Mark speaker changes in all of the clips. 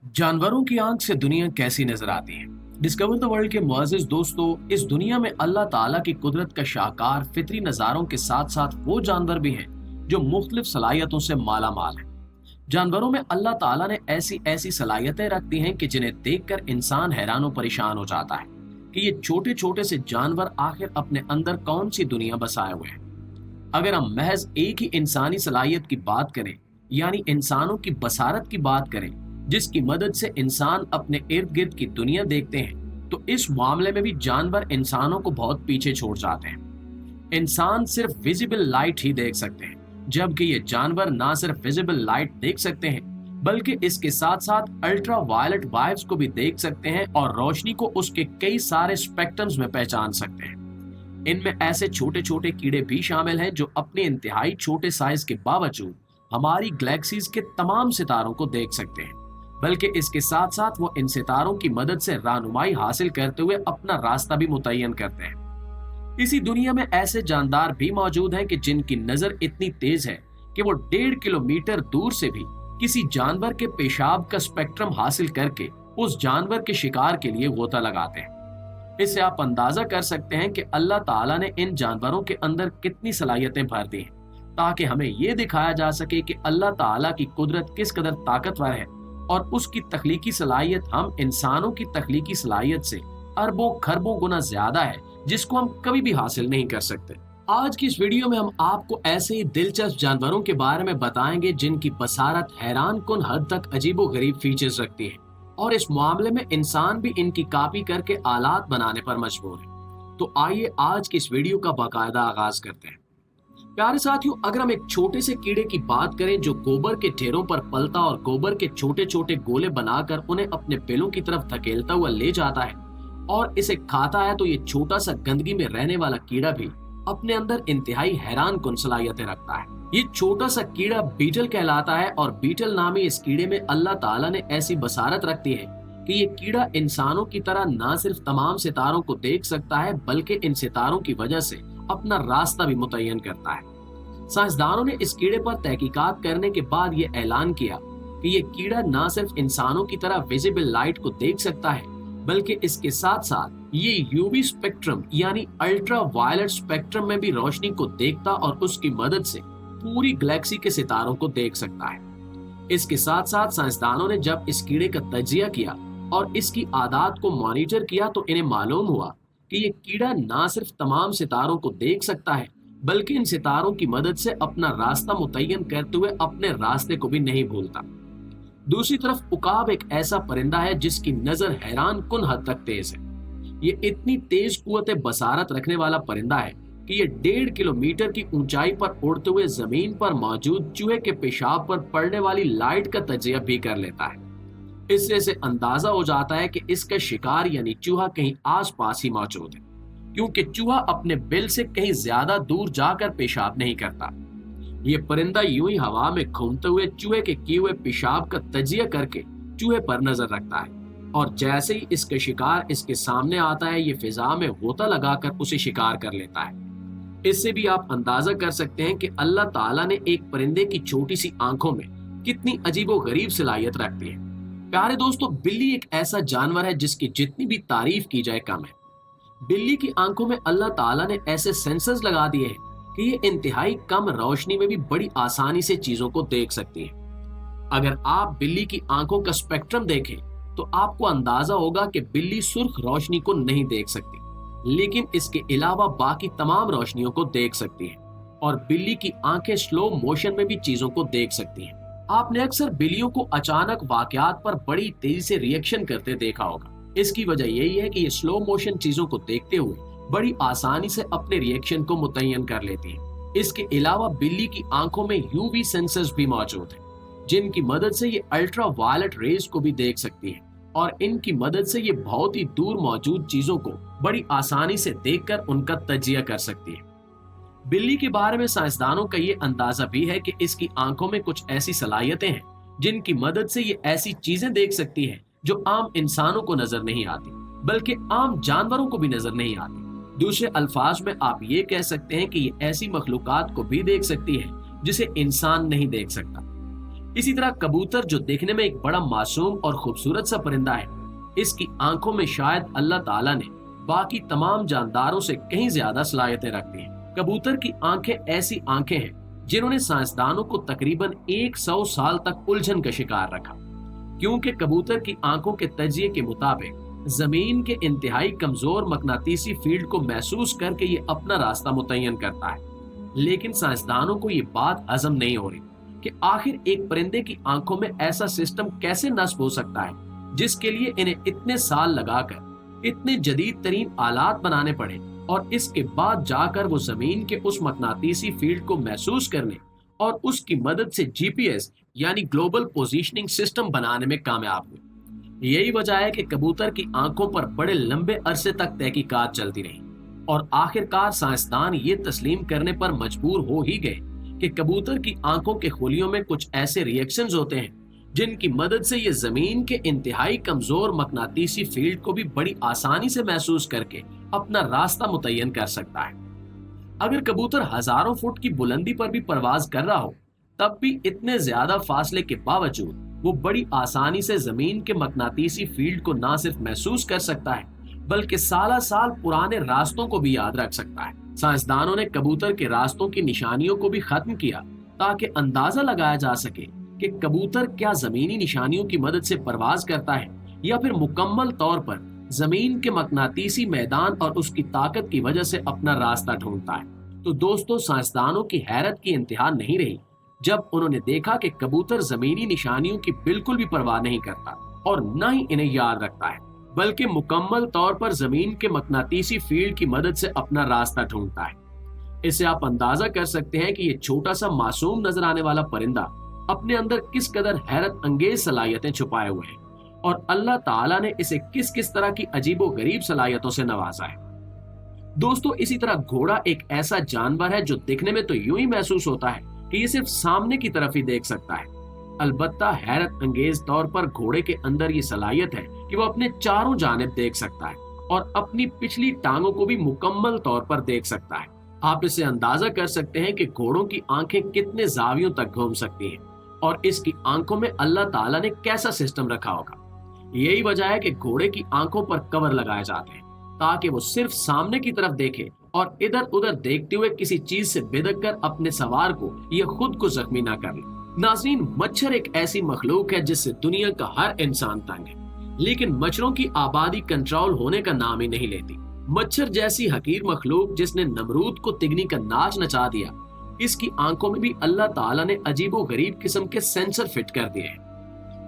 Speaker 1: जानवरों की आंख से दुनिया कैसी नजर आती है। डिस्कवर द वर्ल्ड के मुअज़्ज़िज़ दोस्तों, इस दुनिया में अल्लाह ताला की कुदरत का शाहकार फितरी नज़ारों के साथ साथ वो जानवर भी हैं जो मुख्तलिफ सलाहियतों से माला माल हैं। जानवरों में अल्लाह ताला ने ऐसी ऐसी सलाहियतें रख दी हैं कि जिन्हें देखकर इंसान हैरान और परेशान हो जाता है कि ये छोटे छोटे से जानवर आखिर अपने अंदर कौन सी दुनिया बसाए हुए हैं। अगर हम महज एक ही इंसानी सलाहियत की बात करें, यानी इंसानों की बसारत की बात करें, जिसकी मदद से इंसान अपने इर्द गिर्द की दुनिया देखते हैं, तो इस मामले में भी जानवर इंसानों को बहुत पीछे छोड़ जाते हैं। इंसान सिर्फ विजिबल लाइट ही देख सकते हैं, जबकि ये जानवर ना सिर्फ विजिबल लाइट देख सकते हैं, बल्कि इसके साथ साथ अल्ट्रा वायलेट वाइव्स को भी देख सकते हैं और रोशनी को उसके कई सारे स्पेक्ट्रम्स में पहचान सकते हैं। इनमें ऐसे छोटे छोटे कीड़े भी शामिल हैं जो अपने इंतहाई छोटे साइज के बावजूद हमारी गैलेक्सीज के तमाम सितारों को देख सकते हैं, बल्कि इसके साथ साथ वो इन सितारों की मदद से रहनुमाई हासिल करते हुए अपना रास्ता भी मुतय्यन करते हैं। इसी दुनिया में ऐसे जानदार भी मौजूद हैं कि जिनकी नजर इतनी तेज है कि वो 1.5 किलोमीटर दूर से भी किसी जानवर के पेशाब का स्पेक्ट्रम हासिल करके उस जानवर के शिकार के लिए गोता लगाते हैं। इससे आप अंदाजा कर सकते हैं कि अल्लाह ताला ने इन जानवरों के अंदर कितनी सलाहियतें भर दी हैं, ताकि हमें ये दिखाया जा सके कि अल्लाह ताला की कुदरत किस कदर ताकतवर है और उसकी तख्लीकी सलाहियत हम इंसानों की तख्लीकी सलाहियत से अरबों खरबों गुना ज्यादा है, जिसको हम कभी भी हासिल नहीं कर सकते। आज की इस वीडियो में हम आपको ऐसे ही दिलचस्प जानवरों के बारे में बताएंगे जिनकी बसारत हैरान कुन हद तक अजीबो गरीब फीचर्स रखती है, और इस मामले में इंसान भी इनकी कॉपी करके आलात बनाने पर मजबूर है। तो आइए आज की इस वीडियो का बाकायदा आगाज करते हैं। प्यारे साथियों, अगर हम एक छोटे से कीड़े की बात करें जो गोबर के ढेरों पर पलता और गोबर के छोटे छोटे गोले बनाकर उन्हें अपने बिलों की तरफ धकेलता हुआ ले जाता है और इसे खाता है, तो ये छोटा सा गंदगी में रहने वाला कीड़ा भी अपने अंदर इंतहाई हैरान कुन सलाहियतें रखता है। ये छोटा सा कीड़ा बीटल कहलाता है और बीटल नामी इस कीड़े में अल्लाह ताला ने ऐसी बसारत रखती है कि ये कीड़ा इंसानों की तरह ना सिर्फ तमाम सितारों को देख सकता है, बल्कि इन सितारों की वजह से अपना रास्ता भी मुतय्यन करता है। साइंसदानों ने इस कीड़े पर तहकीकात करने के बाद ये ऐलान किया कि ये कीड़ा ना सिर्फ इंसानों की तरह विजिबल लाइट को देख सकता है, बल्कि इसके साथ साथ ये यूवी स्पेक्ट्रम यानी अल्ट्रा वायलेट स्पेक्ट्रम में भी रोशनी को देखता और उसकी मदद से पूरी गैलेक्सी के सितारों को देख सकता है। इसके साथ साथ साइंसदानों ने जब इस कीड़े का तजिया किया और इसकी आदात को मॉनिटर किया, तो इन्हें मालूम हुआ कि ये कीड़ा ना सिर्फ तमाम सितारों को देख सकता है, बल्कि इन सितारों की मदद से अपना रास्ता मुतय्यन करते हुए अपने रास्ते को भी नहीं भूलता। दूसरी तरफ उकाब एक ऐसा परिंदा है जिसकी नजर हैरान कुन हद तक तेज है। ये इतनी तेज कुव्वत बसारत रखने वाला परिंदा है कि ये 1.5 किलोमीटर की ऊंचाई पर उड़ते हुए जमीन पर मौजूद चूहे के पेशाब पर पड़ने वाली लाइट का तजिया भी कर लेता है। इससे से अंदाजा हो जाता है कि इसका शिकार यानी चूहा कहीं आसपास ही मौजूद है, क्योंकि चूहा अपने बिल से कहीं ज्यादा दूर जाकर पेशाब नहीं करता। ये परिंदा यूं ही हवा में घूमते हुए चूहे के किए हुए पेशाब का तजिया करके चूहे पर नजर रखता है, और जैसे ही इसका शिकार इसके सामने आता है, ये फिजा में गोता लगाकर उसे शिकार कर लेता है। इससे भी आप अंदाजा कर सकते हैं कि अल्लाह ताला ने एक परिंदे की छोटी सी आंखों में कितनी अजीबो गरीब सलाहियत रखती है। प्यारे दोस्तों, बिल्ली एक ऐसा जानवर है जिसकी जितनी भी तारीफ की जाए कम है। बिल्ली की आंखों में अल्लाह ताला ने ऐसे सेंसर्स लगा दिए हैं कि ये इंतहाई कम रोशनी में भी बड़ी आसानी से चीजों को देख सकती है। अगर आप बिल्ली की आंखों का स्पेक्ट्रम देखें, तो आपको अंदाजा होगा कि बिल्ली सुर्ख रोशनी को नहीं देख सकती, लेकिन इसके अलावा बाकी तमाम रोशनियों को देख सकती है, और बिल्ली की आंखें स्लो मोशन में भी चीजों को देख सकती हैं। आपने अक्सर बिल्लियों को अचानक वाकयात पर बड़ी तेजी से रिएक्शन करते देखा होगा। इसकी वजह यही है कि ये स्लो मोशन चीजों को देखते हुए बड़ी आसानी से अपने रिएक्शन को मुतय्यन कर लेती है। इसके अलावा बिल्ली की आंखों में यूवी सेंसर्स भी मौजूद हैं, जिनकी मदद से ये अल्ट्रा वायलेट रेज को भी देख सकती है, और इनकी मदद से ये बहुत ही दूर मौजूद चीजों को बड़ी आसानी से देखकर उनका तजिया कर सकती है। बिल्ली के बारे में साइंसदानों का ये अंदाजा भी है कि इसकी आंखों में कुछ ऐसी सलाहियतें हैं जिनकी मदद से ये ऐसी चीजें देख सकती है जो आम इंसानों को नजर नहीं आती, बल्कि आम जानवरों को भी नजर नहीं आती। दूसरे अल्फाज में आप ये कह सकते हैं कि ये ऐसी मखलूकात को भी देख सकती है जिसे इंसान नहीं देख सकता। इसी तरह कबूतर जो देखने में एक बड़ा मासूम और खूबसूरत सा परिंदा है, इसकी आंखों में शायद अल्लाह ताला ने बाकी तमाम जानदारों से कहीं ज्यादा सलाहियतें रखती हैं। कबूतर की आंखें ऐसी आंखें हैं जिन्होंने साइंसदानों को तकरीबन 100 साल तक उलझन का शिकार रखा, क्योंकि कबूतर की आंखों के तजिए के मुताबिक जमीन के इंतहाई कमजोर मकनातीसी फील्ड को महसूस करके ये अपना रास्ता मुतय्यन करता है। लेकिन साइंसदानों को ये बात हजम नहीं हो रही कि आखिर एक परिंदे की आंखों में ऐसा सिस्टम कैसे नस्ब हो सकता है जिसके लिए इन्हें इतने साल लगाकर इतने जदीद तरीन आलात बनाने पड़े और इसके बाद जाकर वो जमीन के उस मकनातीसी फील्ड को महसूस करने और उसकी मदद से जीपीएस यानी ग्लोबल पोजीशनिंग सिस्टम बनाने में कामयाब हुए। यही वजह है कि कबूतर की आंखों पर बड़े लंबे अरसे तक तहकीकात चलती रही और आखिरकार साइंसदान ये तस्लीम करने पर मजबूर हो ही गए कि कबूतर की आंखों के खोलियों में कुछ ऐसे रिएक्शंस होते हैं जिनकी मदद से ये जमीन के इंतहाई कमजोर मकनातीसी फील्ड को भी बड़ी आसानी से महसूस करके अपना रास्ता मुतय्यन कर सकता है। अगर कबूतर हजारों फुट की बुलंदी पर भी परवाज कर रहा हो, तब भी इतने ज्यादा फासले के बावजूद वो बड़ी आसानी से जमीन के मकनातीसी फील्ड को ना सिर्फ महसूस कर सकता है बल्कि साल साल पुराने रास्तों को भी याद रख सकता है। साइंसदानों ने कबूतर के रास्तों की निशानियों को भी खत्म किया ताकि अंदाजा लगाया जा सके कि कबूतर क्या जमीनी निशानियों की मदद से परवाज करता है या फिर मुकम्मल तौर पर जमीन के मकनातीसी मैदान और उसकी ताकत की वजह से अपना रास्ता ढूंढता है। तो दोस्तों, साइंसदानों की हैरत की इंतहा नहीं रही जब उन्होंने देखा कि कबूतर जमीनी निशानियों की बिल्कुल भी परवाह नहीं करता और न ही इन्हें याद रखता है, बल्कि मुकम्मल तौर पर जमीन के मकनातीसी फील्ड की मदद से अपना रास्ता ढूंढता है। इससे आप अंदाजा कर सकते हैं कि ये छोटा सा मासूम नजर आने वाला परिंदा अपने अंदर किस कदर हैरत अंगेज सलाहियतें छुपाए हुए हैं और अल्लाह ताला ने इसे किस किस तरह की अजीबो गरीब सलाहियतों से नवाजा है। दोस्तों, इसी तरह घोड़ा एक ऐसा जानवर है जो दिखने में तो यूं ही महसूस होता है कि ये सिर्फ सामने की तरफ ही देख सकता है। अलबत्ता हैरत अंगेज तौर पर घोड़े के अंदर ये सलाहियत है कि वो अपने चारों जानिब देख सकता है और अपनी पिछली टांगों को भी मुकम्मल तौर पर देख सकता है। आप इससे अंदाजा कर सकते हैं कि घोड़ों की आंखें कितने जावियों तक घूम सकती हैं और इसकी आंखों में अल्लाह ताला ने कैसा सिस्टम रखा होगा। यही वजह है कि घोड़े की आंखों पर कवर लगाए जाते हैं ताकि वो सिर्फ सामने की तरफ देखे और इधर उधर देखते हुए किसी चीज से बिदक कर अपने सवार को या खुद को जख्मी ना कर ले। नाज़रीन, मच्छर एक ऐसी मखलूक है जिससे दुनिया का हर इंसान तंग है, लेकिन मच्छरों की आबादी कंट्रोल होने का नाम ही नहीं लेती। मच्छर जैसी हकीर मखलूक जिसने नमरूद को तिगनी का नाच नचा दिया, इसकी आंखों में भी अल्लाह ताला ने अजीबो गरीब किस्म के सेंसर फिट कर दिए हैं।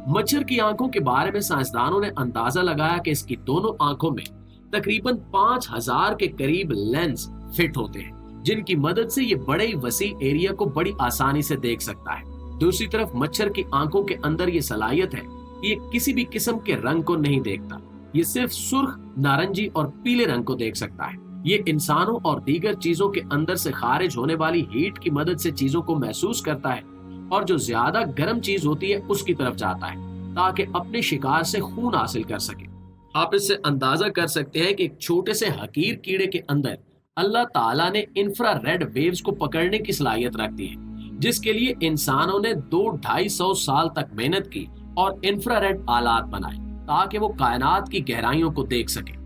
Speaker 1: मच्छर की आंखों के बारे में साइंसदानों ने अंदाजा लगाया कि इसकी दोनों आंखों में तकरीबन 5000 के करीब लेंस फिट होते हैं, जिनकी मदद से ये बड़े ही वसी एरिया को बड़ी आसानी से देख सकता है। दूसरी तरफ मच्छर की आंखों के अंदर ये सलाहियत है कि ये किसी भी किस्म के रंग को नहीं देखता, ये सिर्फ सुर्ख, नारंगी और पीले रंग को देख सकता है। ये इंसानों और दीगर चीजों के अंदर से खारिज होने वाली हीट की मदद से चीजों को महसूस करता है और जो ज्यादा गर्म चीज होती है उसकी तरफ जाता है ताकि अपने शिकार से खून हासिल कर सके। आप इससे अंदाजा कर सकते हैं कि एक छोटे से हकीर कीड़े के अंदर अल्लाह ताला ने इंफ्रारेड वेव्स को पकड़ने की सलाहियत रख दी है, जिसके लिए इंसानों ने 200-250 साल तक मेहनत की और इंफ्रारेड आलात बनाए ताकि वो कायनात की गहराइयों को देख सके।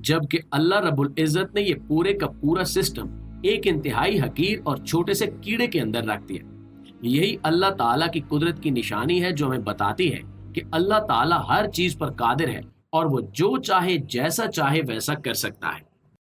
Speaker 1: जबकि अल्लाह रब्बुल इज्जत ने ये पूरे का पूरा सिस्टम एक इंतहाई हकीर और छोटे से कीड़े के अंदर रख दिया। यही अल्लाह ताला की कुदरत की निशानी है जो हमें बताती है कि अल्लाह ताला हर चीज पर कादिर है और वो जो चाहे जैसा चाहे वैसा कर सकता है।